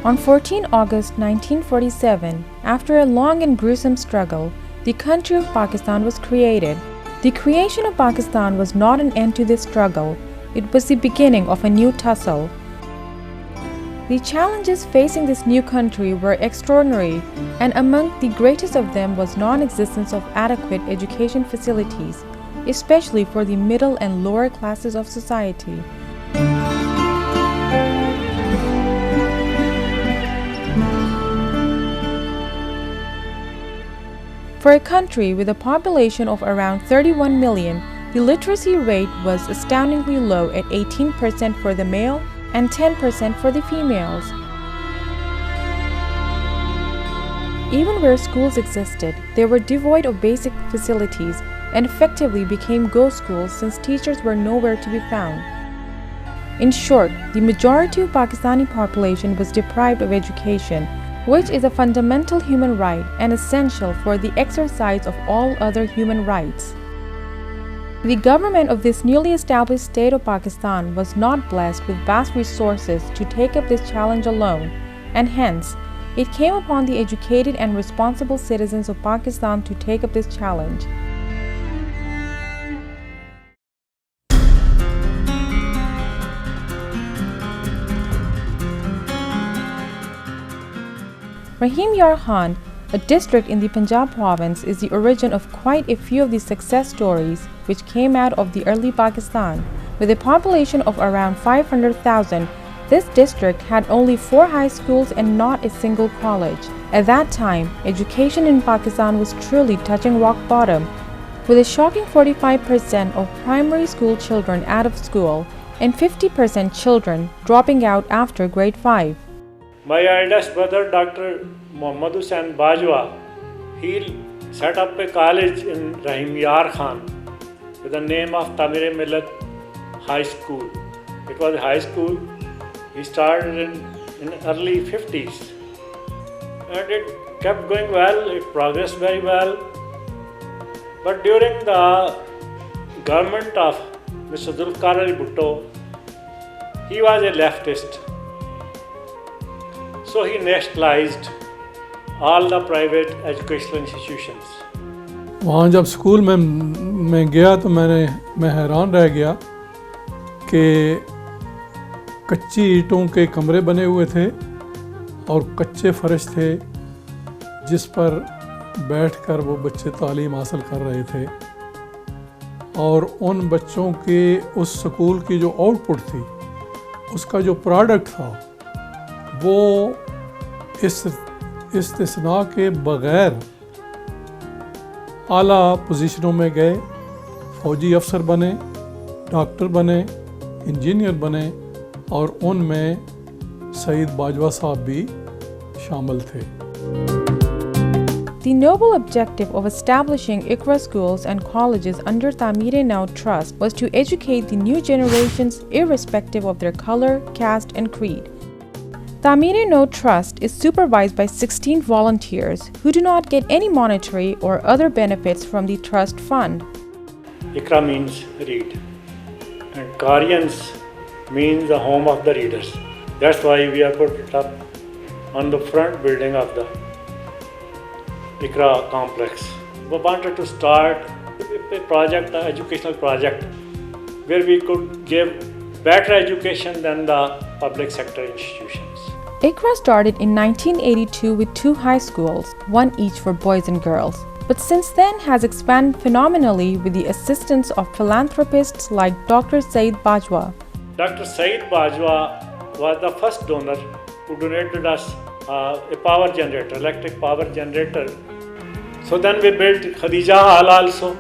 On 14 August 1947, after a long and gruesome struggle, the country of Pakistan was created. The creation of Pakistan was not an end to this struggle, it was the beginning of a new tussle. The challenges facing this new country were extraordinary, and among the greatest of them was non-existence of adequate education facilities, especially for the middle and lower classes of society. For a country with a population of around 31 million, the literacy rate was astoundingly low at 18% for the male and 10% for the females. Even where schools existed, they were devoid of basic facilities and effectively became ghost schools since teachers were nowhere to be found. In short, the majority of Pakistani population was deprived of education, which is a fundamental human right and essential for the exercise of all other human rights. The government of this newly established state of Pakistan was not blessed with vast resources to take up this challenge alone, and hence, it came upon the educated and responsible citizens of Pakistan to take up this challenge. Rahim Yar Khan, a district in the Punjab province, is the origin of quite a few of the success stories which came out of the early Pakistan. With a population of around 500,000, this district had only 4 high schools and not a single college. At that time, education in Pakistan was truly touching rock bottom, with a shocking 45% of primary school children out of school and 50% children dropping out after grade 5. My eldest brother, Dr. Saeed Bajwa, he set up a college in Rahim Yar Khan with the name of Tamir-e-Millat High School. It was a high school. He started in early 50s. And it kept going well, it progressed very well. But during the government of Mr. Zulfikar Ali Bhutto, he was a leftist. So he nationalized all the private educational institutions. वहाँ जब school में गया तो मैं हैरान रह गया कि कच्ची ईंटों के कमरे बने हुए थे और कच्चे फर्श थे जिस पर बैठकर वो बच्चे तालीम हासिल कर रहे थे, और उन बच्चों के उस स्कूल की जो आउटपुट थी, उसका जो प्रोडक्ट था, वो इस इस्तिस्ना के बग़ैर आला पोजीशनों में गए, फौजी अफसर बने, डॉक्टर बने, इंजीनियर बने, और उनमें सईद बाजवा साहब भी शामिल थे. The noble objective of establishing Iqra schools and colleges under Tamir-e-Nau Trust was to educate the new generations irrespective of their color, caste, and creed. Tamir-e-Nau Trust is supervised by 16 volunteers who do not get any monetary or other benefits from the trust fund. Iqra means read, and Qaryans means the home of the readers. That's why we have put it up on the front building of the Iqra complex. We wanted to start a project, an educational project, where we could give better education than the public sector institutions. Iqra started in 1982 with 2 high schools, one each for boys and girls, but since then has expanded phenomenally with the assistance of philanthropists like Dr. Saeed Bajwa. Dr. Saeed Bajwa was the first donor who donated us a power generator, electric power generator. So then we built Khadija Hall also,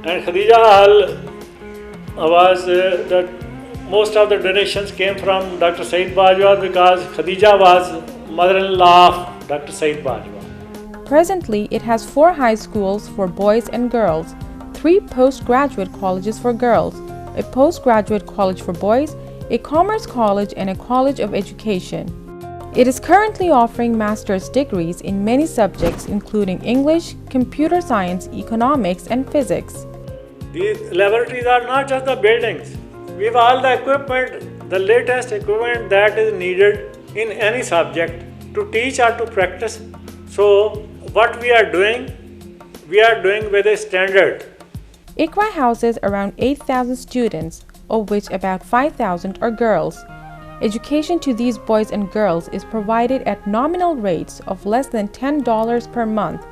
and Khadija Hall was most of the donations came from Dr. Saeed Bajwa because Khadija was mother-in-law of Dr. Saeed Bajwa. Presently, it has 4 high schools for boys and girls, 3 postgraduate colleges for girls, a postgraduate college for boys, a commerce college, and a college of education. It is currently offering master's degrees in many subjects including English, computer science, economics, and physics. These laboratories are not just the buildings. We have all the equipment, the latest equipment that is needed in any subject to teach or to practice. So what we are doing with a standard. ICRA houses around 8,000 students, of which about 5,000 are girls. Education to these boys and girls is provided at nominal rates of less than $10 per month,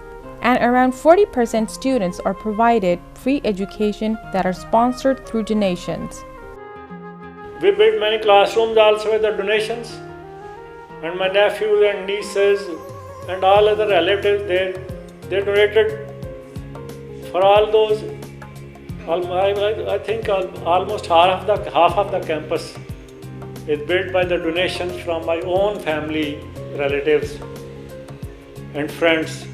and around 40% students are provided free education that are sponsored through donations. We built many classrooms also with the donations, and my nephews and nieces and all other relatives, they donated for all those. I think almost half of the campus is built by the donations from my own family, relatives and friends.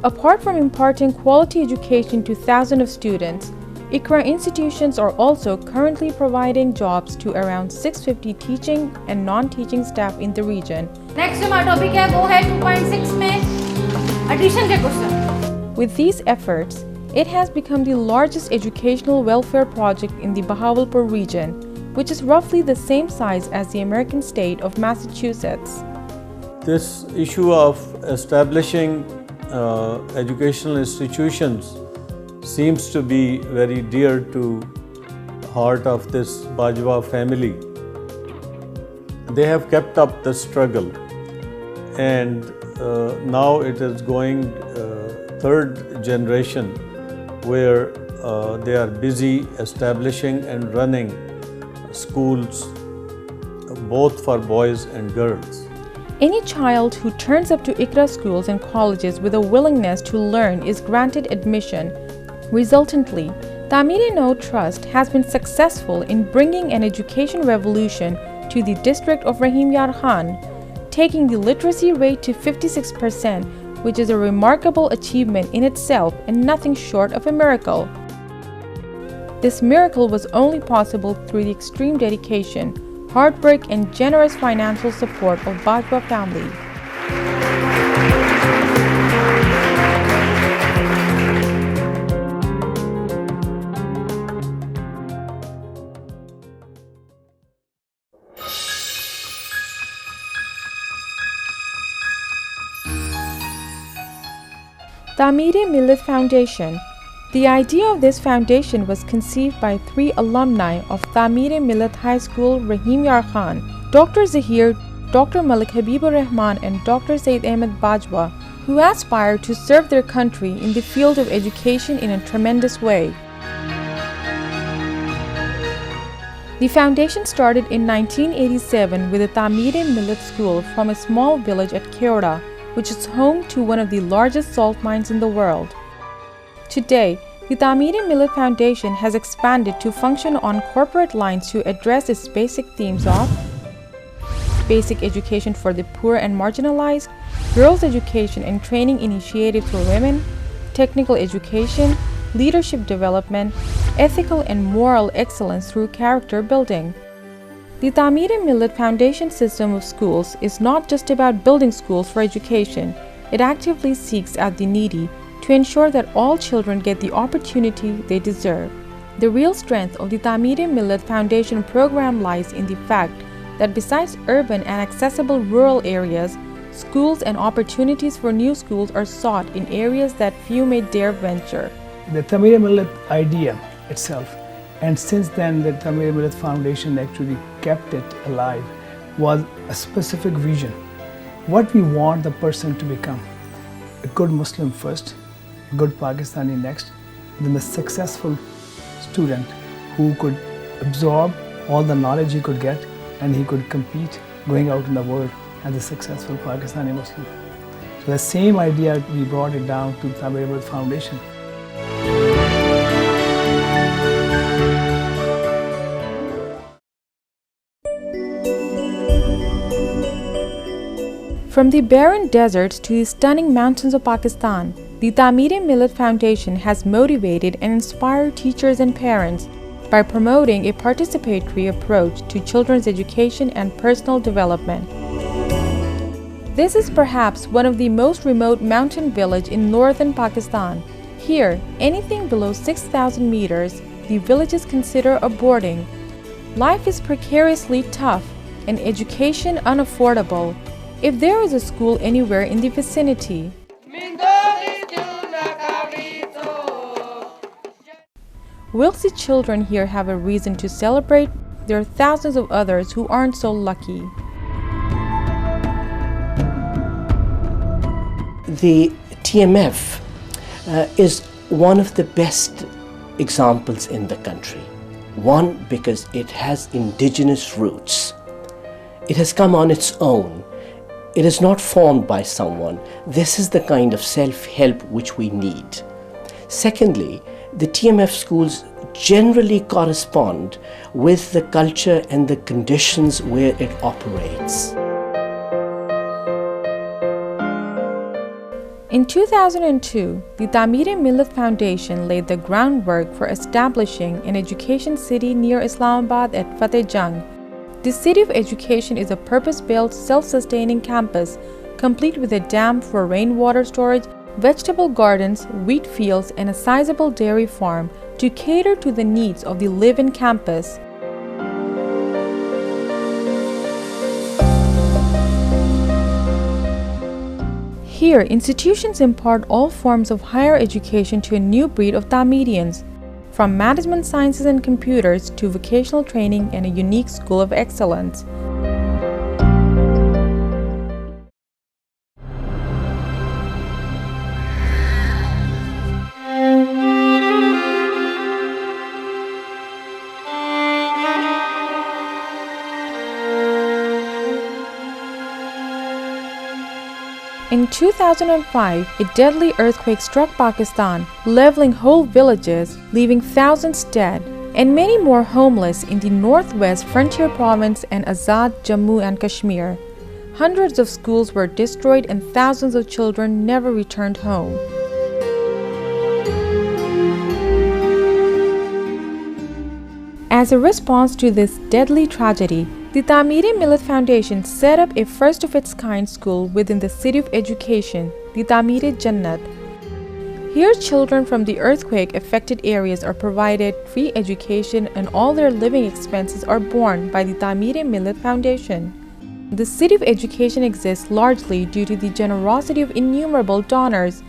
Apart from imparting quality education to thousands of students, ICRA institutions are also currently providing jobs to around 650 teaching and non-teaching staff in the region. Next हमारा topic है वो है 2.6 में addition के question. With these efforts, it has become the largest educational welfare project in the Bahawalpur region, which is roughly the same size as the American state of Massachusetts. This issue of establishing educational institutions seems to be very dear to heart of this Bajwa family. They have kept up the struggle, and now it is going third generation where they are busy establishing and running schools both for boys and girls. Any child who turns up to ICRA schools and colleges with a willingness to learn is granted admission. Resultantly, the Amir-e-Nau Trust has been successful in bringing an education revolution to the district of Rahim Yar Khan, taking the literacy rate to 56%, which is a remarkable achievement in itself and nothing short of a miracle. This miracle was only possible through the extreme dedication, hard work and generous financial support of Bajwa family. The Amir-e-Millat Foundation. The idea of this foundation was conceived by 3 alumni of the Amir-e-Millat High School, Rahim Yar Khan, Dr. Zahir, Dr. Malik Habibur Rahman and Dr. Saeed Bajwa, who aspire to serve their country in the field of education in a tremendous way. The foundation started in 1987 with the Amir-e-Millat School from a small village at Keoda, which is home to one of the largest salt mines in the world. Today, the Amir-e-Millat Foundation has expanded to function on corporate lines to address its basic themes of basic education for the poor and marginalized, girls' education and training initiative for women, technical education, leadership development, ethical and moral excellence through character building. The Amir-e-Millat Foundation system of schools is not just about building schools for education. It actively seeks out the needy to ensure that all children get the opportunity they deserve. The real strength of the Amir-e-Millat Foundation program lies in the fact that besides urban and accessible rural areas, schools and opportunities for new schools are sought in areas that few may dare venture. The Amir-e-Millat idea itself, and since then the Amir-e-Millat Foundation actually kept it alive, was a specific vision. What we want the person to become: a good Muslim first, a good Pakistani next, then a successful student who could absorb all the knowledge he could get and he could compete going out in the world as a successful Pakistani Muslim. So the same idea, we brought it down to the Amir-e-Millat Foundation. From the barren deserts to the stunning mountains of Pakistan, the Amir-e-Millat Foundation has motivated and inspired teachers and parents by promoting a participatory approach to children's education and personal development. This is perhaps one of the most remote mountain villages in northern Pakistan. Here, anything below 6,000 meters, the village is considered a boarding. Life is precariously tough. and education unaffordable, if there is a school anywhere in the vicinity. Whilst the children here have a reason to celebrate, there are thousands of others who aren't so lucky. The TMF is one of the best examples in the country. One, because it has indigenous roots. It has come on its own. It is not formed by someone. This is the kind of self-help which we need. Secondly, the TMF schools generally correspond with the culture and the conditions where it operates. In 2002, the Tameer-e-Millat Foundation laid the groundwork for establishing an education city near Islamabad at Fateh Jang. The City of Education is a purpose-built, self-sustaining campus, complete with a dam for rainwater storage, vegetable gardens, wheat fields, and a sizable dairy farm to cater to the needs of the live-in campus. Here, institutions impart all forms of higher education to a new breed of Tamirians, from management sciences and computers to vocational training and a unique school of excellence. In 2005, a deadly earthquake struck Pakistan, leveling whole villages, leaving thousands dead, and many more homeless in the northwest frontier province and Azad Jammu and Kashmir. Hundreds of schools were destroyed and thousands of children never returned home. As a response to this deadly tragedy, the Tameer-e-Millat Foundation set up a first-of-its-kind school within the City of Education, the Tameer-e-Jannat. Here, children from the earthquake-affected areas are provided free education and all their living expenses are borne by the Tameer-e-Millat Foundation. The City of Education exists largely due to the generosity of innumerable donors,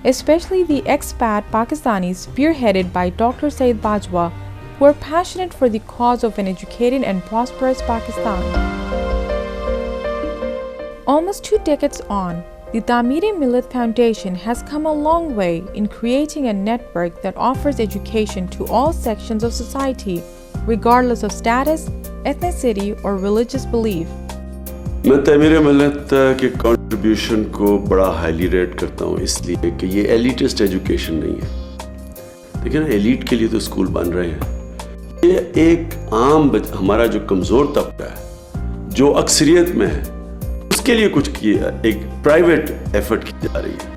especially the expat Pakistanis spearheaded by Dr. Saeed Bajwa, who are passionate for the cause of an educated and prosperous Pakistan. Almost 2 decades on, the Tameer-e-Millat Foundation has come a long way in creating a network that offers education to all sections of society, regardless of status, ethnicity, or religious belief. मैं तामीर-ए-मिल्लत के contribution को बड़ा highly rate करता हूँ इसलिए कि ये elitist education नहीं है। देखिए ना, एलिट के लिए तो स्कूल बन रहे हैं। ये एक आम हमारा जो कमज़ोर तबका है, जो अक्सरियत में है, उसके लिए कुछ किया, एक प्राइवेट एफर्ट की जा रही है।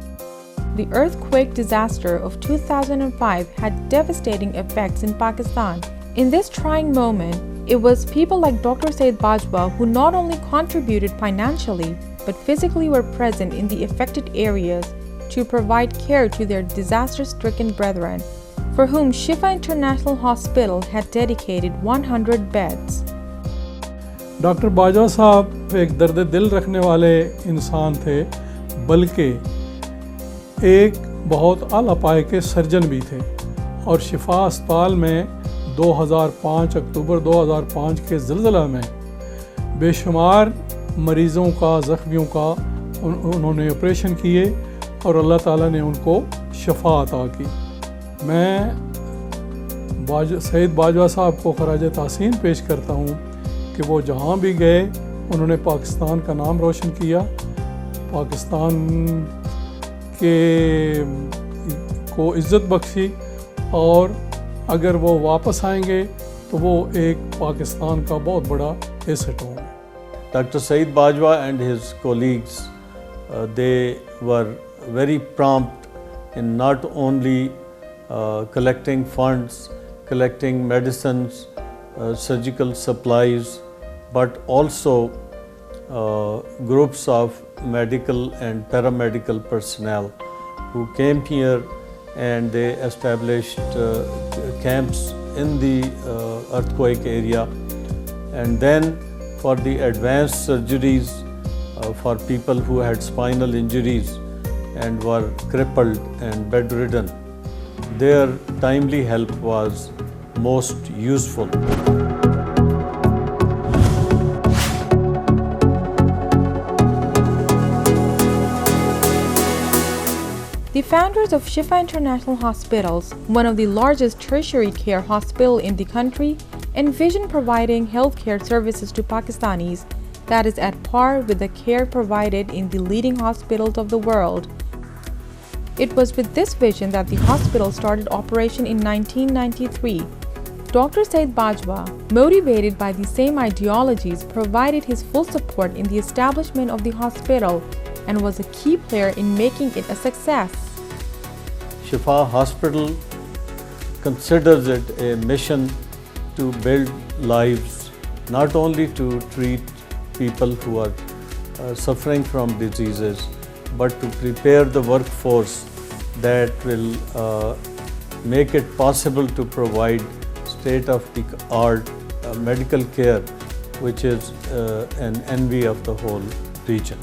The earthquake disaster of 2005 had devastating effects in Pakistan. In this trying moment, it was people like Dr. Saeed Bajwa who not only contributed financially, but physically were present in the affected areas to provide care to their disaster-stricken brethren, for whom Shifa International Hospital had dedicated 100 beds. Doctor Bajwa साहब एक दर्द दिल रखने वाले इंसान थे, बल्कि एक बहुत आला पाए के सर्जन भी थे और शिफा अस्पताल में 2005 अक्टूबर 2005 के ज़िलज़ला में बेशुमार मरीज़ों का, ज़ख्मियों का उन्होंने ऑपरेशन किए और अल्लाह ताला ने उनको शफा अता की। मैं सईद बाजवा साहब को खराज तहसीन पेश करता हूँ कि वो जहाँ भी गए उन्होंने पाकिस्तान का नाम रोशन किया, पाकिस्तान के को इज़्ज़त बख्शी, और अगर वो वापस आएंगे तो वो एक पाकिस्तान का बहुत बड़ा एसेट होंगे। Dr. Saeed Bajwa and his colleagues, they were very prompt in not only collecting funds, collecting medicines, surgical supplies, but also groups of medical and paramedical personnel who came here and they established camps in the earthquake area, and then for the advanced surgeries for people who had spinal injuries and were crippled and bedridden. Their timely help was most useful. The founders of Shifa International Hospitals, one of the largest tertiary care hospitals in the country, envisioned providing healthcare services to Pakistanis that is at par with the care provided in the leading hospitals of the world. It was with this vision that the hospital started operation in 1993. Dr. Saeed Bajwa, motivated by the same ideologies, provided his full support in the establishment of the hospital and was a key player in making it a success. Shifa Hospital considers it a mission to build lives, not only to treat people who are suffering from diseases, but to prepare the workforce that will make it possible to provide state-of-the-art medical care, which is an envy of the whole region.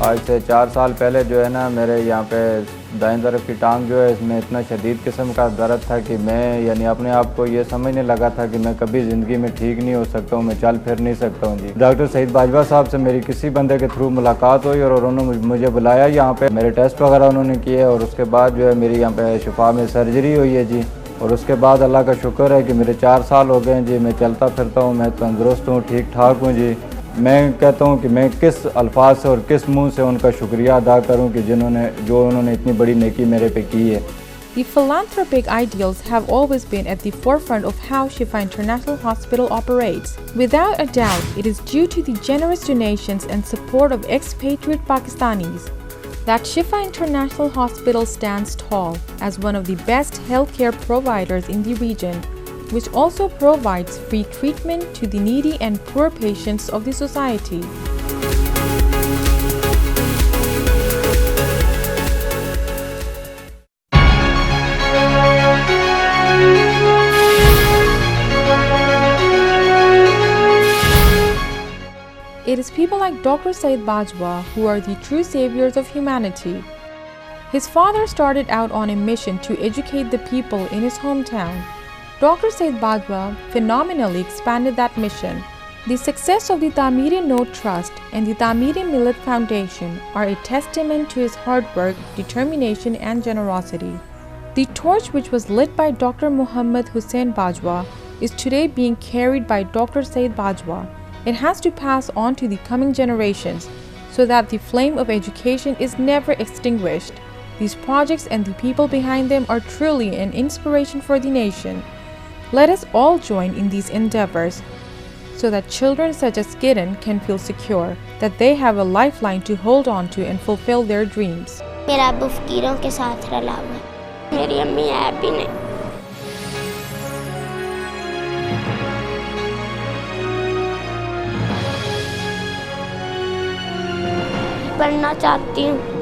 आज से 4 साल पहले जो है ना मेरे यहाँ पे दाएं तरफ की टांग जो है इसमें इतना शदीद किस्म का दर्द था कि मैं यानी अपने आप को ये समझने लगा था कि मैं कभी ज़िंदगी में ठीक नहीं हो सकता हूँ, मैं चल फिर नहीं सकता हूँ जी। डॉक्टर सईद बाजवा साहब से मेरी किसी बंदे के थ्रू मुलाकात हुई और उन्होंने मुझे बुलाया यहाँ पे, मेरे टेस्ट वगैरह उन्होंने किए और उसके बाद जो है मेरी यहाँ पे शिफा में सर्जरी हुई है जी। और उसके बाद अल्लाह का शुक्र है कि मेरे 4 साल हो गए हैं जी, मैं चलता फिरता हूँ, मैं तंदुरुस्त हूँ, ठीक ठाक हूँ जी। मैं कहता हूँ कि मैं किस अल्फाज से और किस मुंह से उनका शुक्रिया अदा करूँ कि उन्होंने इतनी बड़ी नेकी मेरे पे की है। The philanthropic ideals have always been at the forefront of how Shifa International Hospital operates. Without a doubt, it is due to the generous donations and support of expatriate Pakistanis that Shifa International Hospital stands tall as one of the best healthcare providers in the region, which also provides free treatment to the needy and poor patients of the society. It is people like Dr. Saeed Bajwa who are the true saviors of humanity. His father started out on a mission to educate the people in his hometown. Dr. Saeed Bajwa phenomenally expanded that mission. The success of the Tameer-e-Noor Trust and the Tameer-e-Millat Foundation are a testament to his hard work, determination and generosity. The torch which was lit by Dr. Muhammad Hussain Bajwa is today being carried by Dr. Saeed Bajwa. It has to pass on to the coming generations so that the flame of education is never extinguished. These projects and the people behind them are truly an inspiration for the nation. Let us all join in these endeavors so that children such as Kiran can feel secure, that they have a lifeline to hold on to and fulfill their dreams. मेरा अब्बू फकीरों के साथ रला हुआ है, मेरी अम्मी है भी नहीं। पढ़ना चाहती हूँ।